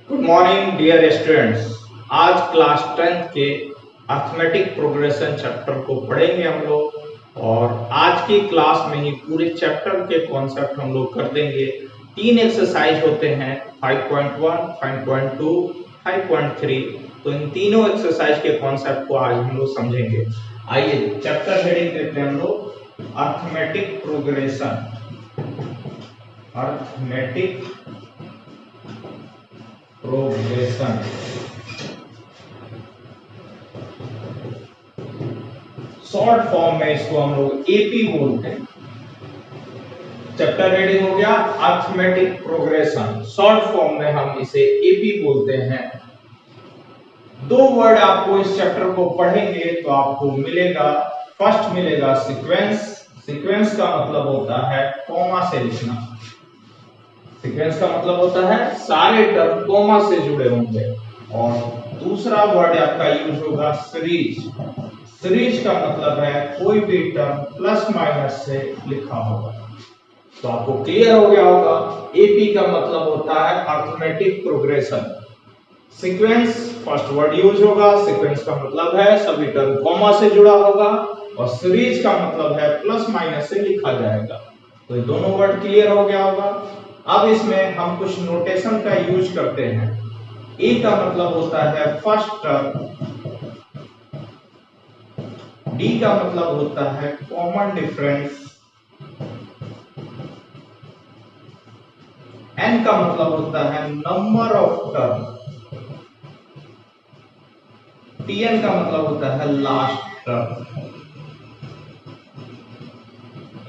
Good morning dear students. आज class 10th के arithmetic progression chapter को पढ़ेंगे हम लोग और आज की क्लास में ही पूरे चैप्टर के कॉन्सेप्ट हम लोग कर देंगे। 3 एक्सरसाइज होते हैं 5.1, 5.2, 5.3। तो इन तीनों एक्सरसाइज के कॉन्सेप्ट को आज हम लोग समझेंगे। आइए चैप्टर हेडिंग देते हैं हम लोग arithmetic progression. Arithmetic progression short form में इसको हम लोग एपी बोलते हैं। चैप्टर हेडिंग हो गया अर्थमेटिक प्रोग्रेशन, शॉर्ट फॉर्म में हम इसे एपी बोलते हैं। 2 वर्ड आपको इस चैप्टर को पढ़ेंगे तो आपको मिलेगा, फर्स्ट मिलेगा सीक्वेंस। सीक्वेंस का मतलब होता है कॉमा से लिखना। सीक्वेंस का मतलब होता है सारे टर्म कॉमा से जुड़े होंगे। और दूसरा वर्ड आपका यूज होगा सीरीज। सीरीज का मतलब है कोई भी टर्म प्लस माइनस से लिखा होगा। तो आपको क्लियर हो गया होगा एपी का मतलब होता है arithmetic progression. Sequence first word use होगा, सीक्वेंस का मतलब है सभी टर्म कॉमा से जुड़ा होगा और सीरीज का मतलब है प्लस माइनस से लिखा जाएगा। तो ये दोनों वर्ड क्लियर हो गया होगा। अब इसमें हम कुछ नोटेशन का यूज करते हैं। ए का मतलब होता है फर्स्ट टर्म, डी का मतलब होता है कॉमन डिफरेंस, एन का मतलब होता है नंबर ऑफ टर्म, टीएन का मतलब होता है लास्ट टर्म।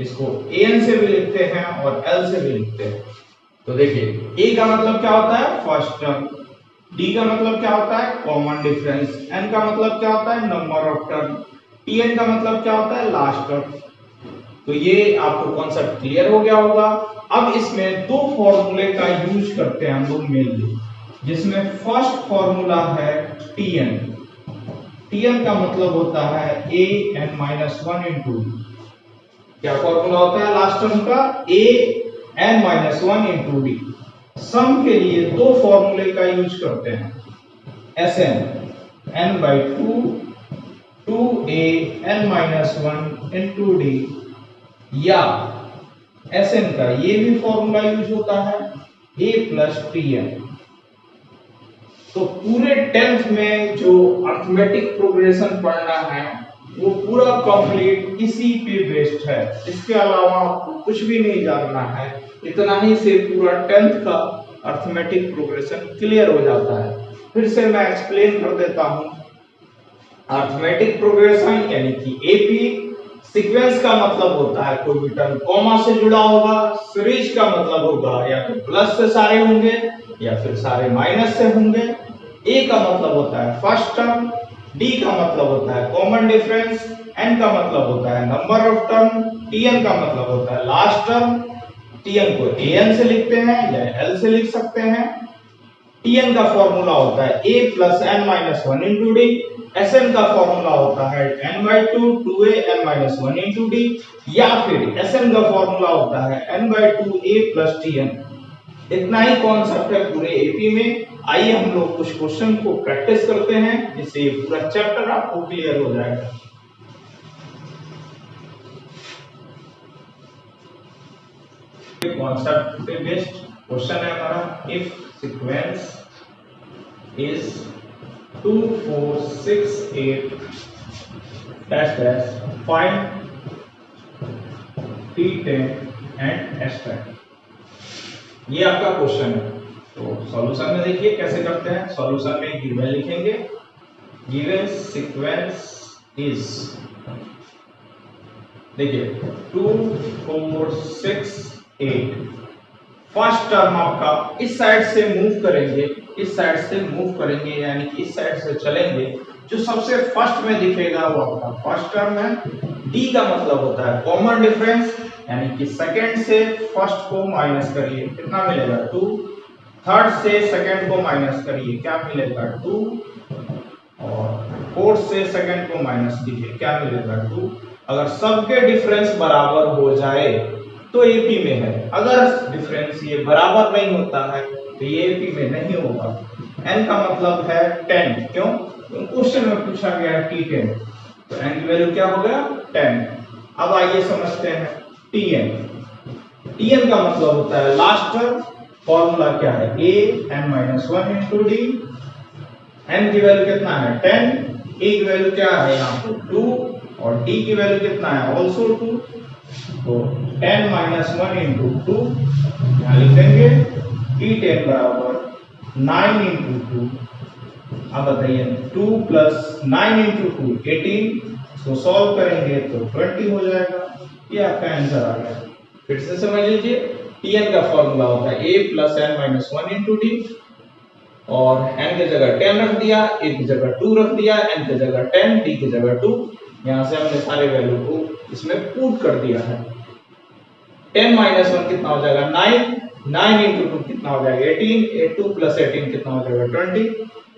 इसको एन से भी लिखते हैं और एल से भी लिखते हैं। तो देखिए ए का मतलब क्या होता है फर्स्ट टर्म, डी का मतलब क्या होता है कॉमन डिफरेंस, एन का मतलब क्या होता है नंबर ऑफ टर्म, टीएन का मतलब क्या होता है लास्ट टर्म। तो ये आपको कॉन्सेप्ट क्लियर हो गया होगा। अब इसमें 2 फॉर्मूले का यूज करते हैं हम लोग मेनली, जिसमें फर्स्ट फॉर्मूला है टीएन। टीएन का मतलब होता है ए एन माइनस 1 इंटू। क्या फॉर्मूला होता है लास्ट टर्म का a n minus 1 into d. Sum के लिए 2 फॉर्मूले का यूज करते हैं, s n n by two a n minus 1 into d, या एस एन का ये भी फॉर्मूला यूज होता है ए प्लस टी एन। तो पूरे 10th में जो अर्थमेटिक प्रोग्रेशन पढ़ना है वो पूरा कंप्लीट इसी पे बेस्ड है। इसके अलावा आपको कुछ भी नहीं जानना है। इतना ही से पूरा 10th का अर्थमेटिक प्रोग्रेशन क्लियर हो जाता है। फिर से मैं एक्सप्लेन कर देता हूं। अर्थमेटिक प्रोग्रेशन यानी कि एपी। सीक्वेंस का मतलब होता है कोई भी टर्म कॉमा से जुड़ा होगा। सीरीज का मतलब होगा या तो प्लस से सारे होंगे या फिर सारे माइनस से होंगे। ए का मतलब होता है फर्स्ट टर्म, डी का मतलब होता है कॉमन डिफरेंस, एन का मतलब होता है नंबर ऑफ टर्म, टीएन का मतलब होता है लास्ट टर्म। टीएन को एन से लिखते हैं या एल से लिख सकते हैं। टीएन का फॉर्मूला होता है a plus n minus 1 into d. S n का फॉर्मूला होता है n by two a n minus 1 into d, या फिर एसएन का फॉर्मूला होता है n by two a plus t n. इतना ही कॉन्सेप्ट है पूरे एपी में। आइए हम लोग कुछ क्वेश्चन को प्रैक्टिस करते हैं, जिससे पूरा चैप्टर आपको क्लियर हो जाएगा। कॉन्सेप्ट पे बेस्ड क्वेश्चन है हमारा। If sequence is 2 4 6 8 dash dash find T10 and S10। ये आपका क्वेश्चन है। तो सॉल्यूशन में देखिए कैसे करते हैं। सॉल्यूशन में गिवन लिखेंगे, गिवन सीक्वेंस इज, देखिए 2 4 6 8। फर्स्ट टर्म आपका इस साइड से मूव करेंगे, इस साइड से मूव करेंगे यानी कि इस साइड से चलेंगे। जो सबसे फर्स्ट में दिखेगा वो आपका फर्स्ट टर्म है। डी का मतलब होता है कॉमन डिफरेंस, यानी कि सेकंड से फर्स्ट को माइनस करिए, कितना मिलेगा 2। थर्ड से सेकंड को माइनस करिए, क्या मिलेगा 2। और फोर्थ से सेकंड को माइनस कीजिए, क्या मिलेगा 2। अगर सबके डिफरेंस बराबर हो जाए तो एपी में है। अगर डिफरेंस ये बराबर नहीं होता है तो ये एपी में नहीं होगा। n का मतलब है 10, क्यों? क्वेश्चन में पूछा गया है T10, तो n की वैल्यू क्या हो गया 10। अब आइए समझते हैं Tn। Tn का मतलब होता है लास्ट टर्म, फॉर्मूला क्या है a n-1 into d। n की वैल्यू कितना है 10, a की वैल्यू क्या है यहाँ पे 2 और d की वैल्यू कितना है ऑल्सो 2, तो 10-1 into 2 यहाँ लिख देंगे। T10 बराबर 9 into 2। अब बताइए 2 plus 9 into 2 18, इसको सॉल्व करेंगे तो 20 हो जाएगा। ये आपका आंसर आ गया। फिर से समझ लीजिए, Tn का फॉर्मूला होता है a plus n-1 into d, और n की जगह 10 रख दिया, a की जगह 2 रख दिया, n की जगह 10, d की जगह 2। यहाँ से हमने सारे वैल्यू को इसमें पुट कर दिया है। 10-1 कितना हो जाएगा 9, 9 into 2 कितना हो जाएगा 18, 2 plus 18 कितना हो जाएगा 20।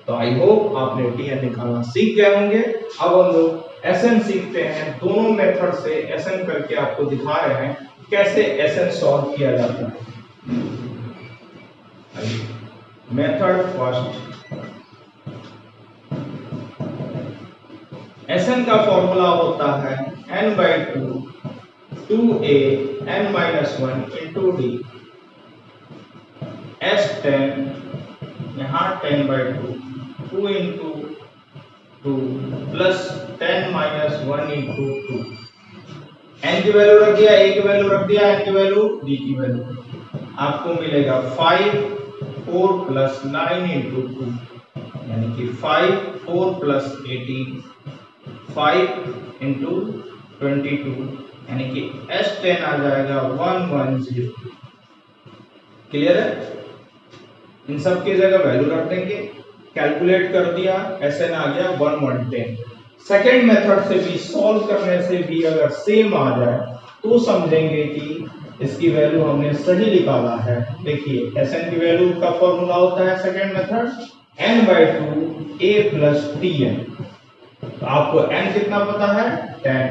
तो आई होप आपने Tn निकालना सीख गए होंगे। अब हम लोग Sn सीखते हैं। दोनों मेथड से Sn करके आपको दिखा रहे हैं कैसे Sn सॉल्व किया जाता है। मेथड फर्स्ट, Sn का फॉर्मूला होता है n/2 2a n-1 into d। S10 यहाँ 10/2 2 into 2 plus 10-1 into 2। n की वैल्यू रख दिया, a की वैल्यू रख दिया, n की वैल्यू, d की वैल्यू। आपको मिलेगा 5 4 plus 9 into 2, यानी कि 5 4 plus 18 5 into 22, यानी कि S10 आ जाएगा 110। क्लियर है? इन सब की जगह वैल्यू रख देंगे, कैलकुलेट कर दिया, Sn आ गया 110। सेकेंड मेथड से भी सॉल्व करने से भी अगर सेम आ जाए तो समझेंगे कि इसकी वैल्यू हमने सही निकाला है। देखिए Sn की वैल्यू का फॉर्मूला होता है second method n/2 a plus Tn। तो आपको n कितना पता है 10,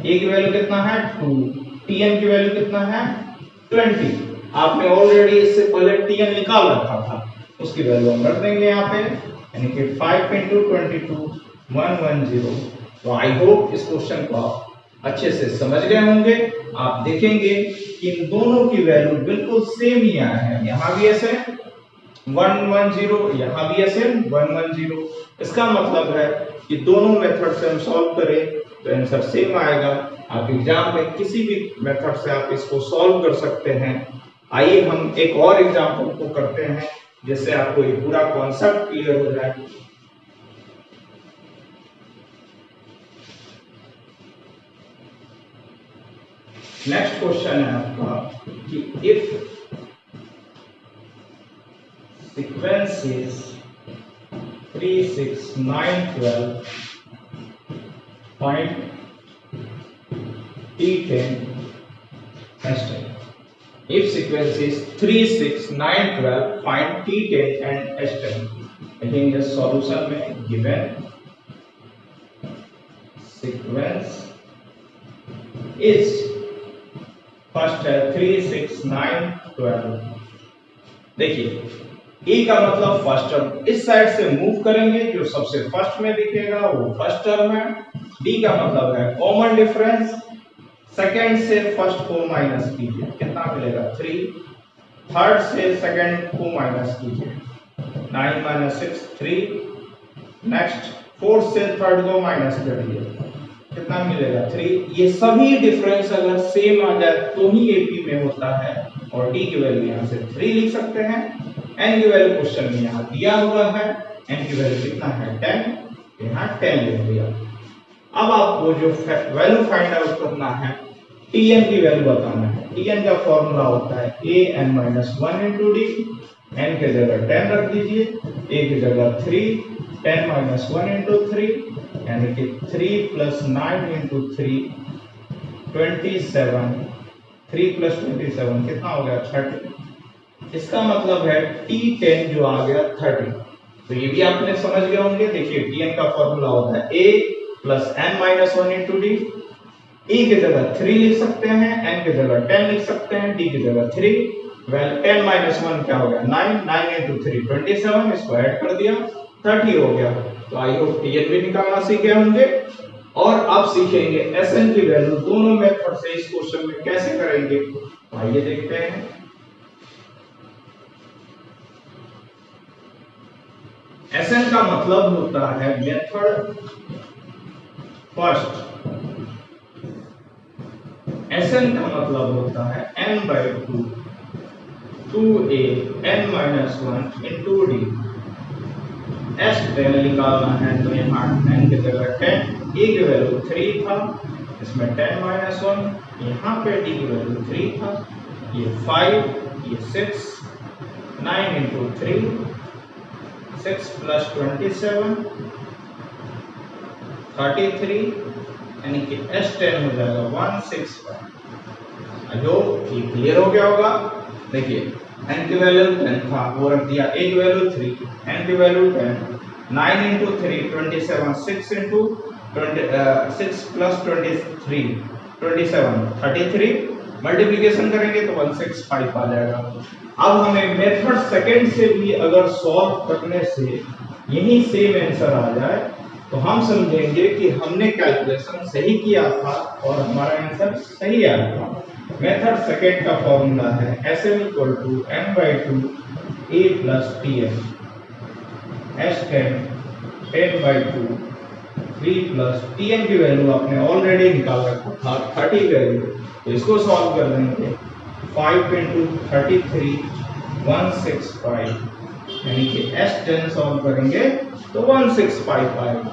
a की वैल्यू कितना है 2, Tn की वैल्यू कितना है 20। आपने ऑलरेडी इससे पहले Tn निकाल रखा था, उसकी वैल्यू हम रख देंगे यहाँ पे, यानी कि 5 into 22 110। तो आई होप इस क्वेश्चन को आप अच्छे से समझ गए होंगे। आप देखेंगे कि इन दोनों की वैल्यू बिल्कुल सेम ही आया है। यहाँ भी ऐसे 110, यहाँ भी ऐसे 110। इसका मतलब है कि दोनों मेथड से हम सॉल्व करें तो आंसर सेम आएगा। आप एग्जाम में किसी भी मेथड से आप इसको सॉल्व कर सकते हैं। आइए हम एक और एग्जाम्पल को करते हैं जिससे आपको ये पूरा कॉन्सेप्ट क्लियर हो जाए। नेक्स्ट क्वेश्चन है आपका कि if sequence is 3 6 9 12 find T10 S10। If sequence is 3 6 9 12 find T10 and S10। लेकिन इस सॉल्यूशन में गिवन सीक्वेंस इज फर्स्ट है 3 6 9 12। देखिए ए का मतलब फर्स्ट टर्म, इस साइड से मूव करेंगे जो सबसे फर्स्ट में दिखेगा वो फर्स्ट टर्म है। डी का मतलब है कॉमन डिफरेंस, सेकंड से फर्स्ट को माइनस कीजिए, कितना मिलेगा 3। थर्ड से सेकंड को माइनस कीजिए, 9 - 6 3। नेक्स्ट फोर्थ से थर्ड को माइनस करिए, कितना मिलेगा 3। ये सभी डिफरेंस अगर सेम आ जाए तो ही एपी में होता है। और डी की वैल्यू यहाँ से 3 लिख सकते हैं। एन की वैल्यू क्वेश्चन में यहाँ दिया हुआ है, एन की वैल्यू कितना है 10, यहाँ 10 लिख दिया। अब आपको जो वैल्यू फाइंड आउट करना है, Tn की वैल्यू बताना है। Tn का फॉर्मूला होता है an-1 into d। n के जगह 10 रख दीजिए, a की जगह 3, 10-1 into 3, यानी कि 3 plus 9 into 3 27। 3 plus 27 कितना हो गया 30। इसका मतलब है T10 जो आ गया 30। तो ये भी आपने समझ गए होंगे। देखिए Tn का फॉर्मूला होता है a plus n-1 into d। e की जगह 3 लिख सकते हैं, n की जगह 10 लिख सकते हैं, d की जगह 3। वेल 10 माइनस 1 क्या हो गया 9, 9 into 3 27, इसको ऐड कर दिया 30 हो गया। तो आई होप टीएन भी निकालना सीख गए होंगे। और अब सीखेंगे एसएन की वैल्यू दोनों मेथड से इस क्वेश्चन में कैसे करेंगे। तो आइए देखते हैं। एसएन का मतलब होता है मेथड फर्स्ट। एसएन का मतलब होता है n/2 2a n-1 into d। S10 निकालना है तो यहाँ n की जगह 10, a की वैल्यू 3 था, इसमें 10-1, यहाँ पे d की वैल्यू 3 था, ये 5, ये 6, 9 into 3, 6 plus 27, 33, यानी कि S10 हो जाएगा 165। जो क्लियर हो गया होगा। देखिए n की वैल्यू 10 था, वो रख दिया, a की वैल्यू 3, n की value 10, 9 into 3 27, 6 into 6 plus 23 27 33, multiplication करेंगे तो 165 आ जाएगा। अब हमें मेथड सेकंड से भी अगर सॉल्व करने से यही सेम आंसर आ जाए तो हम समझेंगे कि हमने कैलकुलेशन सही किया था और हमारा आंसर सही आया था। मेथड सेकंड का फॉर्मूला है Sn = n/2 a plus Tn। S10 10/2 3 plus Tn की वैल्यू आपने ऑलरेडी निकाल रखा था 30 वैल्यू, तो इसको सॉल्व कर देंगे। 5 into 33 165, यानी कि S10 सॉल्व करेंगे तो 165 आएगा।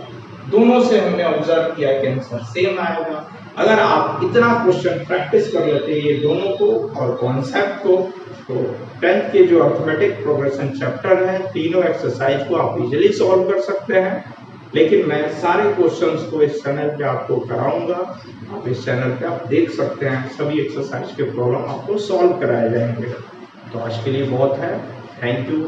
दोनों से हमने ऑब्जर्व किया कि आंसर सेम आएगा। अगर आप इतना क्वेश्चन प्रैक्टिस कर लेते हैं ये दोनों को और कॉन्सेप्ट को, तो 10th के जो अर्थमेटिक प्रोग्रेशन चैप्टर है तीनों एक्सरसाइज को आप इजीली सॉल्व कर सकते हैं। लेकिन मैं सारे क्वेश्चंस को इस चैनल पे आपको कराऊंगा, आप इस चैनल पे आप देख सकते हैं, सभी एक्सरसाइज के प्रॉब्लम आपको सॉल्व कराए जाएंगे। तो आज के लिए बहुत है, थैंक यू।